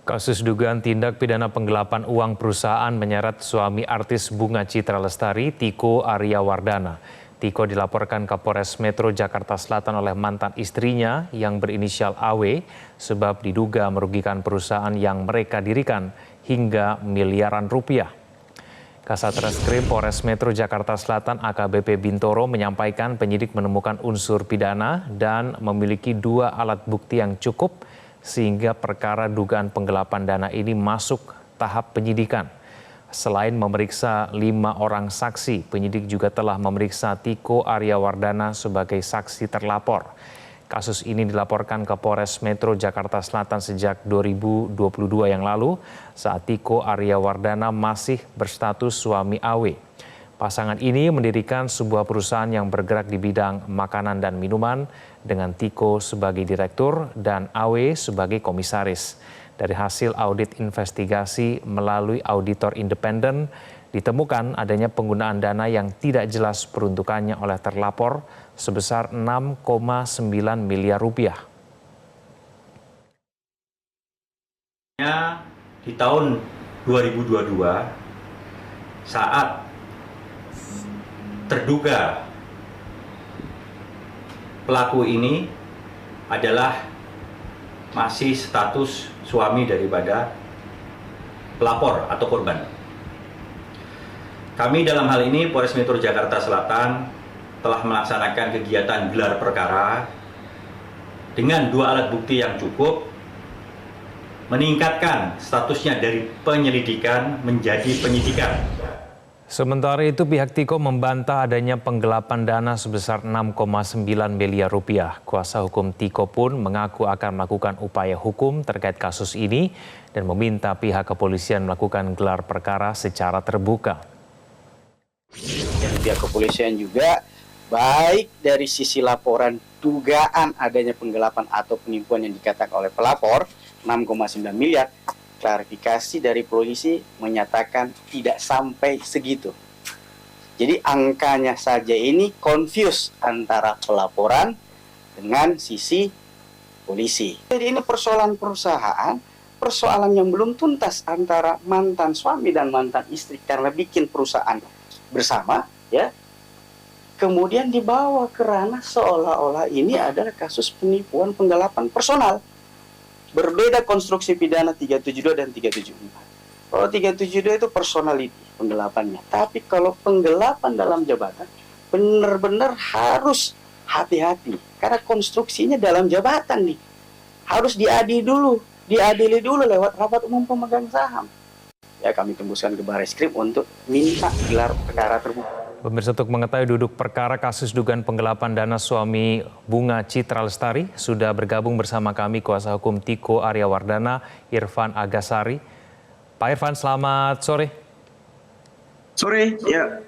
Kasus dugaan tindak pidana penggelapan uang perusahaan menyeret suami artis Bunga Citra Lestari, Tiko Aryawardana. Tiko dilaporkan ke Polres Metro Jakarta Selatan oleh mantan istrinya yang berinisial AW sebab diduga merugikan perusahaan yang mereka dirikan hingga miliaran rupiah. Kasat Reskrim Polres Metro Jakarta Selatan AKBP Bintoro menyampaikan penyidik menemukan unsur pidana dan memiliki 2 alat bukti yang cukup sehingga perkara dugaan penggelapan dana ini masuk tahap penyidikan. Selain memeriksa 5 orang saksi, penyidik juga telah memeriksa Tiko Aryawardana sebagai saksi terlapor. Kasus ini dilaporkan ke Polres Metro Jakarta Selatan sejak 2022 yang lalu saat Tiko Aryawardana masih berstatus suami AW. Pasangan ini mendirikan sebuah perusahaan yang bergerak di bidang makanan dan minuman dengan Tiko sebagai direktur dan AW sebagai komisaris. Dari hasil audit investigasi melalui auditor independen, ditemukan adanya penggunaan dana yang tidak jelas peruntukannya oleh terlapor sebesar 6,9 miliar rupiah. Di tahun 2022 saat terduga pelaku ini adalah masih status suami daripada pelapor atau korban. Kami dalam hal ini Polres Metro Jakarta Selatan telah melaksanakan kegiatan gelar perkara dengan 2 alat bukti yang cukup, meningkatkan statusnya dari penyelidikan menjadi penyidikan. Sementara itu pihak Tiko membantah adanya penggelapan dana sebesar 6,9 miliar rupiah. Kuasa hukum Tiko pun mengaku akan melakukan upaya hukum terkait kasus ini dan meminta pihak kepolisian melakukan gelar perkara secara terbuka. Dan pihak kepolisian juga baik dari sisi laporan dugaan adanya penggelapan atau penipuan yang dikatakan oleh pelapor 6,9 miliar, klarifikasi dari polisi menyatakan tidak sampai segitu. Jadi angkanya saja ini confuse antara pelaporan dengan sisi polisi. Jadi ini persoalan perusahaan, persoalan yang belum tuntas antara mantan suami dan mantan istri karena bikin perusahaan bersama, ya. Kemudian dibawa ke ranah seolah-olah ini adalah kasus penipuan penggelapan personal. Berbeda konstruksi pidana 372 dan 374. Kalau 372 itu personality penggelapannya. Tapi kalau penggelapan dalam jabatan benar-benar harus hati-hati. Karena konstruksinya dalam jabatan nih. Harus diadili dulu lewat rapat umum pemegang saham. Ya kami tembuskan ke Barreskrim untuk minta gelar perkara terbuka. Pemirsa, untuk mengetahui duduk perkara kasus dugaan penggelapan dana suami Bunga Citra Lestari, sudah bergabung bersama kami kuasa hukum Tiko Aryawardana, Irfan Agasari. Pak Irfan, selamat sore. Sore, ya.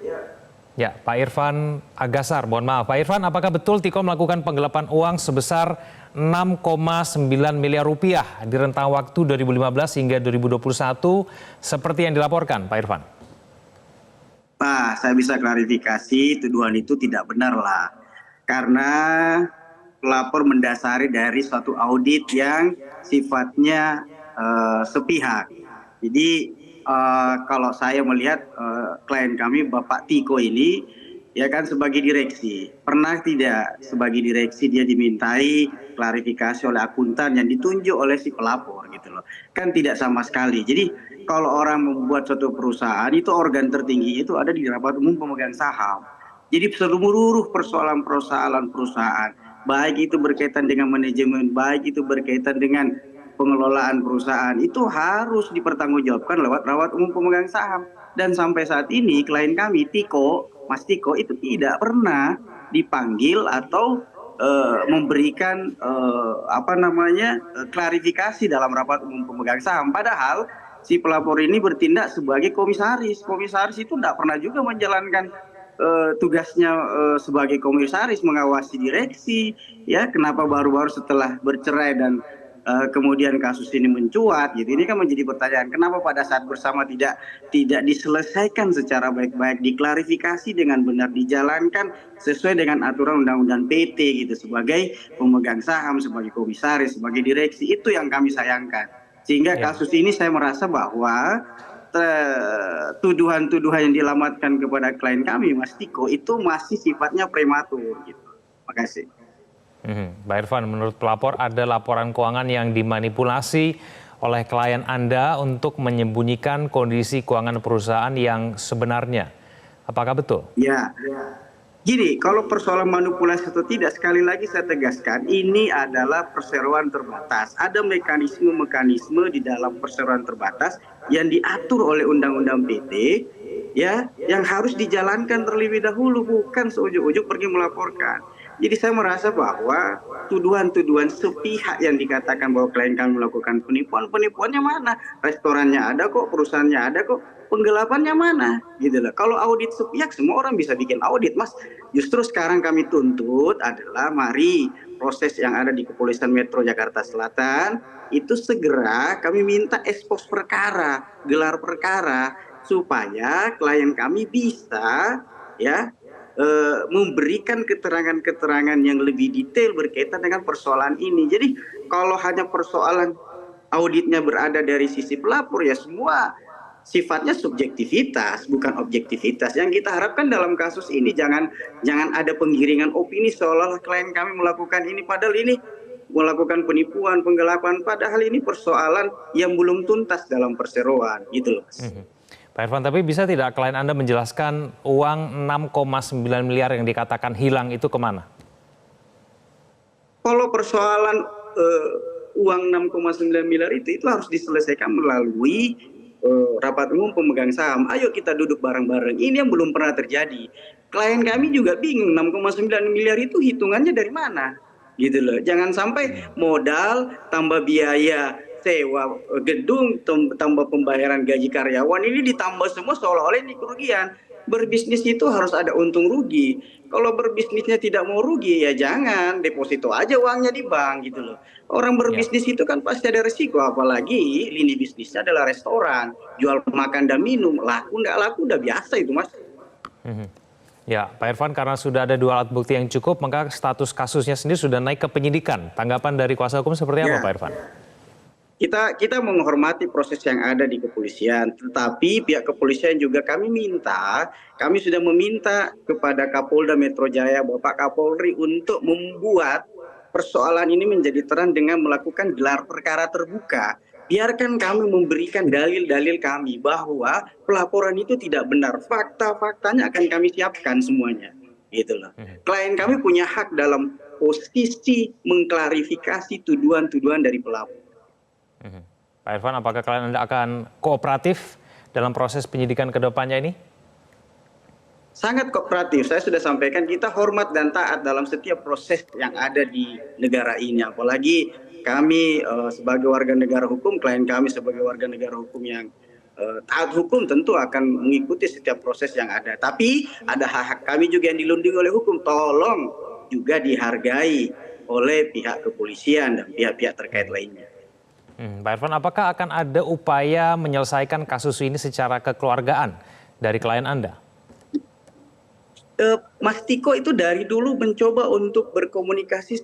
Ya, Pak Irfan Agasar, mohon maaf. Pak Irfan, apakah betul Tiko melakukan penggelapan uang sebesar 6,9 miliar rupiah di rentang waktu 2015 hingga 2021 seperti yang dilaporkan, Pak Irfan? Nah, saya bisa klarifikasi tuduhan itu tidak benar lah. Karena pelapor mendasari dari suatu audit yang sifatnya sepihak. Jadi kalau saya melihat klien kami Bapak Tiko ini ya kan sebagai direksi. Pernah tidak sebagai direksi dia dimintai klarifikasi oleh akuntan yang ditunjuk oleh si pelapor gitu loh. Kan tidak sama sekali. Jadi kalau orang membuat suatu perusahaan itu organ tertinggi itu ada di rapat umum pemegang saham. Jadi seluruh persoalan perusahaan, baik itu berkaitan dengan manajemen, baik itu berkaitan dengan pengelolaan perusahaan, itu harus dipertanggungjawabkan lewat rapat umum pemegang saham. Dan sampai saat ini klien kami Tiko, Mas Tiko itu tidak pernah dipanggil atau memberikan klarifikasi dalam rapat umum pemegang saham. Padahal si pelapor ini bertindak sebagai komisaris. Komisaris itu tidak pernah juga menjalankan tugasnya sebagai komisaris, mengawasi direksi. Ya, kenapa baru-baru setelah bercerai dan kemudian kasus ini mencuat? Gitu. Ini kan menjadi pertanyaan. Kenapa pada saat bersama tidak diselesaikan secara baik-baik, diklarifikasi dengan benar, dijalankan sesuai dengan aturan undang-undang PT gitu sebagai pemegang saham, sebagai komisaris, sebagai direksi. Itu yang kami sayangkan. Sehingga Ya. kasus ini saya merasa bahwa tuduhan-tuduhan yang dilamatkan kepada klien kami, Mas Tiko, itu masih sifatnya prematur. Gitu. Makasih. Pak Irfan, menurut pelapor ada laporan keuangan yang dimanipulasi oleh klien Anda untuk menyembunyikan kondisi keuangan perusahaan yang sebenarnya. Apakah betul? Ya. Gini, kalau persoalan manipulasi atau tidak, sekali lagi saya tegaskan, ini adalah perseroan terbatas. Ada mekanisme-mekanisme di dalam perseroan terbatas yang diatur oleh Undang-Undang PT, ya, yang harus dijalankan terlebih dahulu, bukan seujug-ujug pergi melaporkan. Jadi saya merasa bahwa tuduhan-tuduhan sepihak yang dikatakan bahwa klien kami melakukan penipuannya mana? Restorannya ada kok, perusahaannya ada kok, penggelapannya mana? Gitu loh. Kalau audit sepihak semua orang bisa bikin audit, Mas. Justru sekarang kami tuntut adalah mari proses yang ada di Kepolisian Metro Jakarta Selatan itu segera kami minta ekspos perkara, gelar perkara supaya klien kami bisa ya memberikan keterangan-keterangan yang lebih detail berkaitan dengan persoalan ini. Jadi kalau hanya persoalan auditnya berada dari sisi pelapor, ya semua sifatnya subjektivitas, bukan objektivitas. Yang kita harapkan dalam kasus ini jangan ada penggiringan opini seolah-olah klien kami melakukan ini, padahal ini melakukan penipuan, penggelapan, padahal ini persoalan yang belum tuntas dalam perseroan, gitu loh. Pak Irfan, tapi bisa tidak klien Anda menjelaskan uang 6,9 miliar yang dikatakan hilang itu kemana? Kalau persoalan uang 6,9 miliar itu harus diselesaikan melalui rapat umum pemegang saham. Ayo kita duduk bareng-bareng. Ini yang belum pernah terjadi. Klien kami juga bingung 6,9 miliar itu hitungannya dari mana? Gitu loh. Jangan sampai modal tambah biaya sewa gedung tambah pembayaran gaji karyawan ini ditambah semua seolah-olah ini kerugian. Berbisnis itu harus ada untung rugi. Kalau berbisnisnya tidak mau rugi ya jangan deposito aja uangnya di bank gitu loh. Orang berbisnis itu kan pasti ada resiko, apalagi lini bisnisnya adalah restoran, jual makan dan minum, laku nggak laku udah biasa itu, Mas. Ya, Pak Irfan, karena sudah ada 2 alat bukti yang cukup, maka status kasusnya sendiri sudah naik ke penyidikan. Tanggapan dari kuasa hukum seperti apa, Pak Irfan? Kita menghormati proses yang ada di kepolisian, tetapi pihak kepolisian juga kami sudah meminta kepada Kapolda Metro Jaya, Bapak Kapolri untuk membuat persoalan ini menjadi terang dengan melakukan gelar perkara terbuka. Biarkan kami memberikan dalil-dalil kami bahwa pelaporan itu tidak benar. Fakta-faktanya akan kami siapkan semuanya. Gitu loh. Klien kami punya hak dalam posisi mengklarifikasi tuduhan-tuduhan dari pelapor. Pak Irfan, apakah klien Anda akan kooperatif dalam proses penyidikan ke depannya ini? Sangat kooperatif. Saya sudah sampaikan kita hormat dan taat dalam setiap proses yang ada di negara ini. Apalagi kami sebagai warga negara hukum, klien kami sebagai warga negara hukum yang taat hukum tentu akan mengikuti setiap proses yang ada. Tapi ada hak-hak kami juga yang dilindungi oleh hukum. Tolong juga dihargai oleh pihak kepolisian dan pihak-pihak terkait lainnya. Pak Irfan, apakah akan ada upaya menyelesaikan kasus ini secara kekeluargaan dari klien Anda? Mas Tiko itu dari dulu mencoba untuk berkomunikasi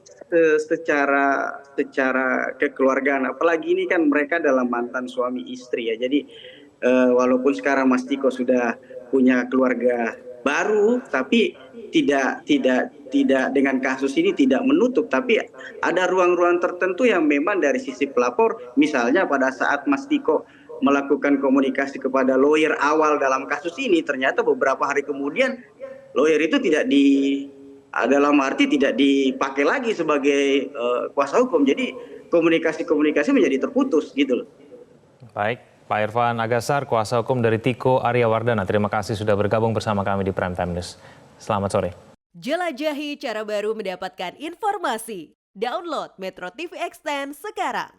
secara kekeluargaan. Apalagi ini kan mereka dalam mantan suami istri ya. Jadi walaupun sekarang Mas Tiko sudah punya keluarga baru, tapi tidak dengan kasus ini tidak menutup, tapi ada ruang-ruang tertentu yang memang dari sisi pelapor, misalnya pada saat Mas Tiko melakukan komunikasi kepada lawyer awal dalam kasus ini, ternyata beberapa hari kemudian lawyer itu tidak dipakai lagi sebagai kuasa hukum, jadi komunikasi menjadi terputus gitu loh. Baik, Pak Irfan Agasar, kuasa hukum dari Tiko Arya Wardana, terima kasih sudah bergabung bersama kami di Prime Time News. Selamat sore. Jelajahi cara baru mendapatkan informasi. Download Metro TV Extend sekarang.